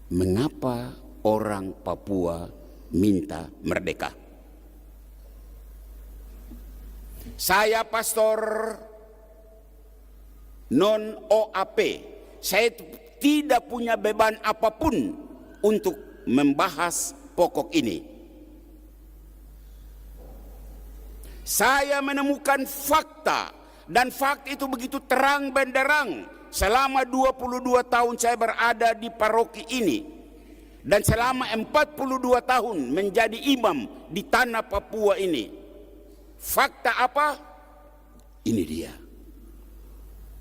Mengapa orang Papua minta merdeka? Saya pastor non OAP. Saya tidak punya beban apapun untuk membahas pokok ini. Saya menemukan fakta, dan fakta itu begitu terang benderang. Selama 22 tahun saya berada di paroki ini, dan selama 42 tahun menjadi imam di tanah Papua ini. Fakta apa? Ini dia.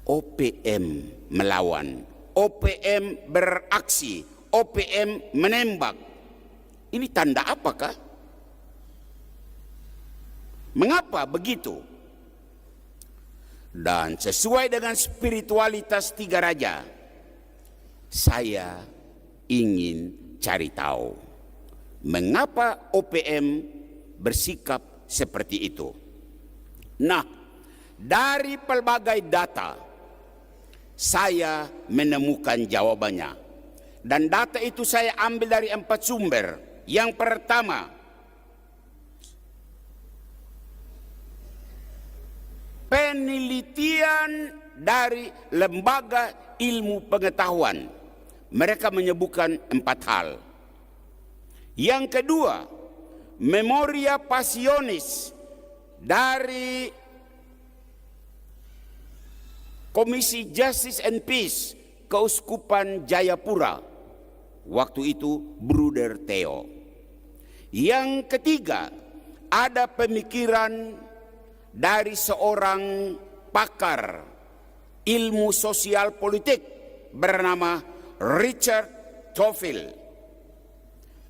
OPM melawan, OPM beraksi, OPM menembak. Ini tanda apakah? Mengapa begitu? Dan sesuai dengan spiritualitas Tiga Raja, saya ingin cari tahu mengapa OPM bersikap seperti itu. Nah, dari pelbagai data saya menemukan jawabannya, dan data itu saya ambil dari 4 sumber. Yang pertama, penelitian dari lembaga ilmu pengetahuan. Mereka menyebutkan 4 hal. Yang kedua, Memoria Passionis dari Komisi Justice and Peace Keuskupan Jayapura. Waktu itu Bruder Theo. Yang ketiga, ada pemikiran dari seorang pakar ilmu sosial politik bernama Richard Tofil.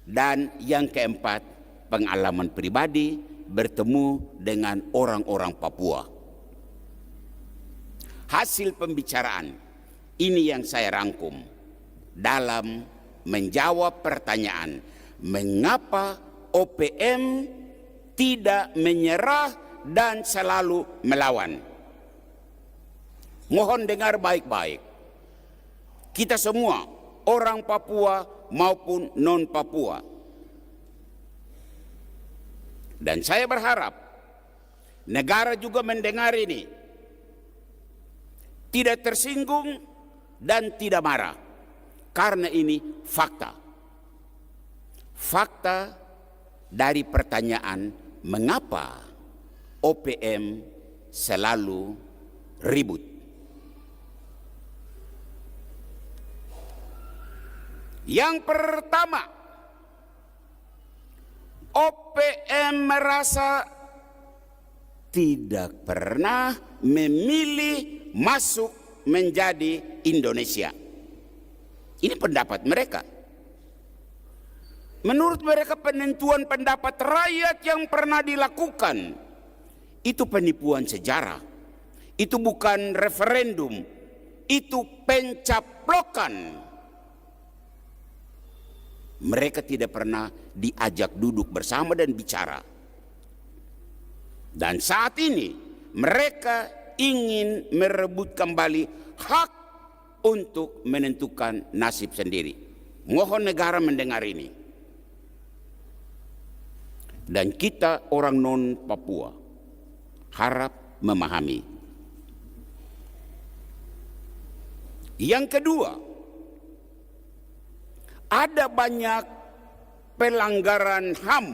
Dan yang keempat, pengalaman pribadi bertemu dengan orang-orang Papua. Hasil pembicaraan ini yang saya rangkum dalam menjawab pertanyaan mengapa OPM tidak menyerah dan selalu melawan. Mohon dengar baik-baik. Kita semua, orang Papua maupun non-Papua. Dan saya berharap negara juga mendengar ini, tidak tersinggung dan tidak marah, karena ini fakta. Fakta dari pertanyaan mengapa OPM selalu ribut. Yang pertama, OPM merasa tidak pernah memilih masuk menjadi Indonesia. Ini pendapat mereka. Menurut mereka, penentuan pendapat rakyat yang pernah dilakukan itu penipuan sejarah. Itu bukan referendum, itu pencaplokan. Mereka tidak pernah diajak duduk bersama dan bicara. Dan saat ini mereka ingin merebut kembali hak untuk menentukan nasib sendiri. Mohon negara mendengar ini. Dan kita orang non-Papua harap memahami. Yang kedua, ada banyak pelanggaran HAM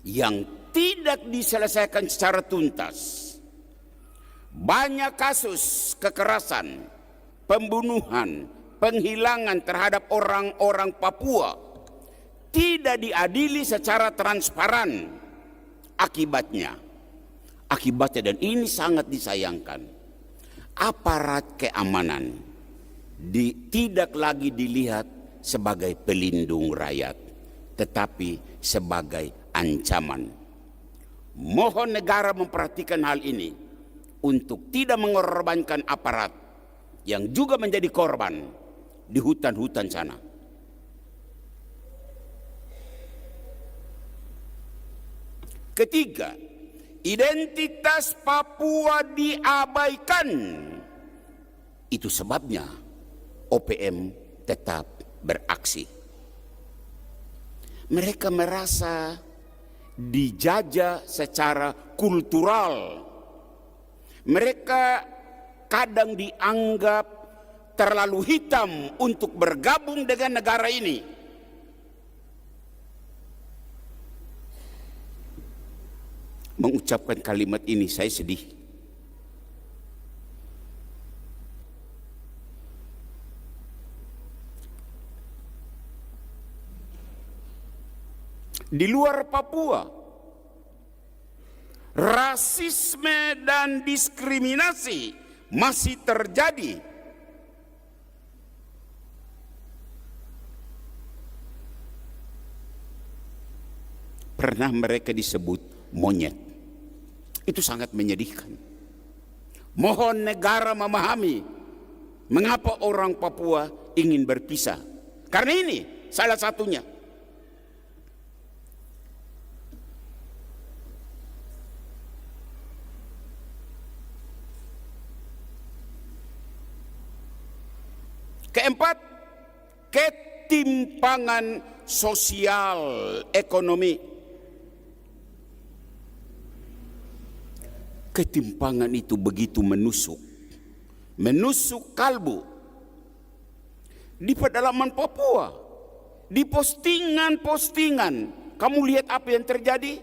yang tidak diselesaikan secara tuntas. Banyak kasus kekerasan, pembunuhan, penghilangan terhadap orang-orang Papua tidak diadili secara transparan. Akibatnya, dan ini sangat disayangkan, aparat keamanan tidak lagi dilihat sebagai pelindung rakyat, tetapi sebagai ancaman. Mohon negara memperhatikan hal ini untuk tidak mengorbankan aparat yang juga menjadi korban di hutan-hutan sana. Ketiga, identitas Papua diabaikan. Itu sebabnya OPM tetap beraksi. Mereka merasa dijajah secara kultural. Mereka kadang dianggap terlalu hitam untuk bergabung dengan negara ini. Mengucapkan kalimat ini saya sedih. Di luar Papua, rasisme dan diskriminasi masih terjadi. Pernah mereka disebut monyet. Itu sangat menyedihkan. Mohon negara memahami mengapa orang Papua ingin berpisah. Karena ini salah satunya. Keempat, ketimpangan sosial ekonomi. Ketimpangan itu begitu menusuk kalbu. Di pedalaman Papua, di postingan-postingan, kamu lihat apa yang terjadi?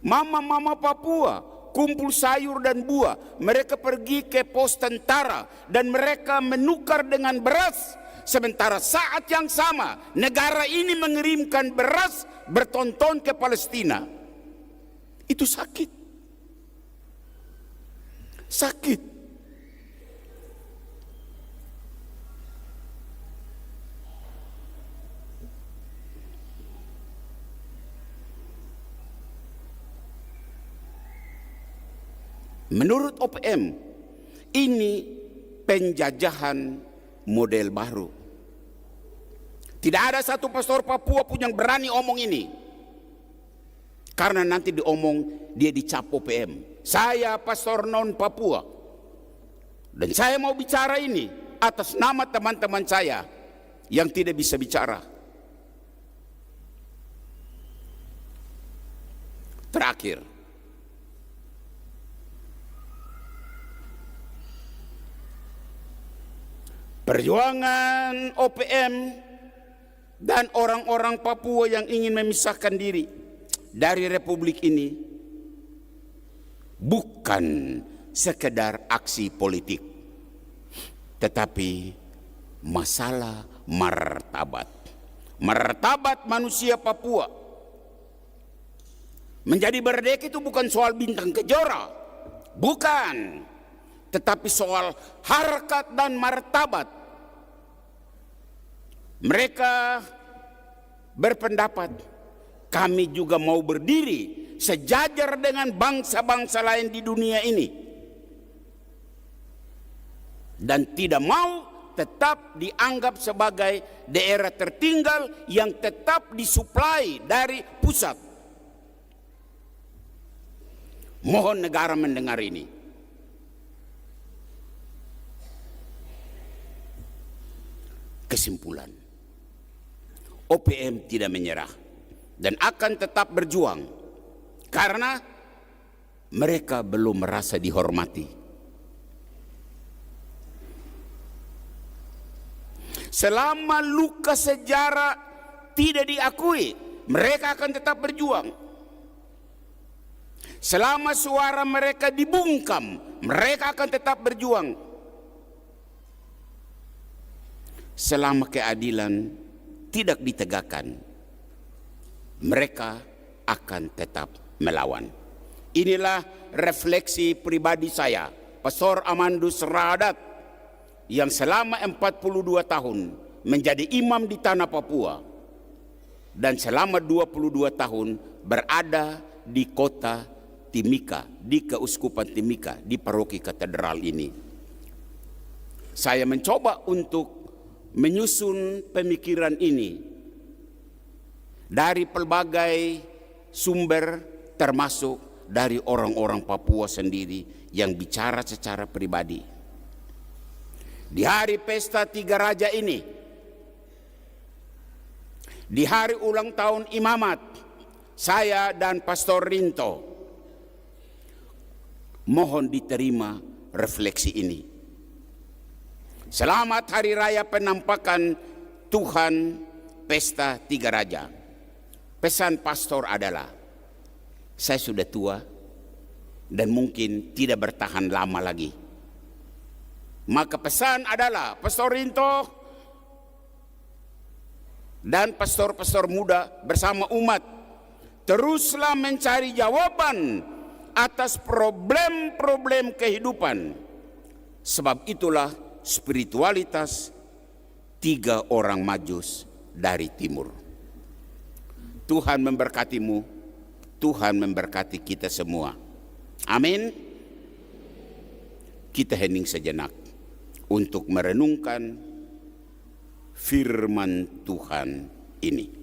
Mama-mama Papua kumpul sayur dan buah, mereka pergi ke pos tentara dan mereka menukar dengan beras. Sementara saat yang sama negara ini mengirimkan beras bertonton ke Palestina. Itu sakit. Menurut OPM, ini penjajahan model baru. Tidak ada satu pastor Papua pun yang berani omong ini. Karena nanti diomong dia dicap OPM. Saya pastor non Papua. Dan saya mau bicara ini atas nama teman-teman saya yang tidak bisa bicara. Terakhir, perjuangan OPM dan orang-orang Papua yang ingin memisahkan diri dari republik ini bukan sekedar aksi politik, tetapi masalah martabat. Martabat manusia Papua. Menjadi merdeka itu bukan soal bintang kejora, bukan, tetapi soal harkat dan martabat. Mereka berpendapat kami juga mau berdiri sejajar dengan bangsa-bangsa lain di dunia ini dan tidak mau tetap dianggap sebagai daerah tertinggal yang tetap disuplai dari pusat. Mohon negara mendengar ini. Kesimpulan, OPM tidak menyerah dan akan tetap berjuang karena mereka belum merasa dihormati. Selama luka sejarah tidak diakui, mereka akan tetap berjuang. Selama suara mereka dibungkam, mereka akan tetap berjuang. Selama keadilan tidak ditegakkan, mereka akan tetap melawan. Inilah refleksi pribadi saya, Pastor Amandus Radat, yang selama 42 tahun menjadi imam di tanah Papua dan selama 22 tahun berada di kota Timika, di Keuskupan Timika, di paroki katedral ini. Saya mencoba untuk menyusun pemikiran ini dari pelbagai sumber, termasuk dari orang-orang Papua sendiri yang bicara secara pribadi. Di hari pesta Tiga Raja ini, di hari ulang tahun imamat, saya dan Pastor Rinto mohon diterima refleksi ini. Selamat Hari Raya Penampakan Tuhan Pesta Tiga Raja. Pesan pastor adalah, saya sudah tua dan mungkin tidak bertahan lama lagi. Maka pesan adalah, Pastor Rinto dan pastor-pastor muda bersama umat, teruslah mencari jawaban atas problem-problem kehidupan. Sebab itulah spiritualitas 3 orang Majus dari timur. Tuhan memberkatimu, Tuhan memberkati kita semua. Amin. Kita hening sejenak untuk merenungkan firman Tuhan ini.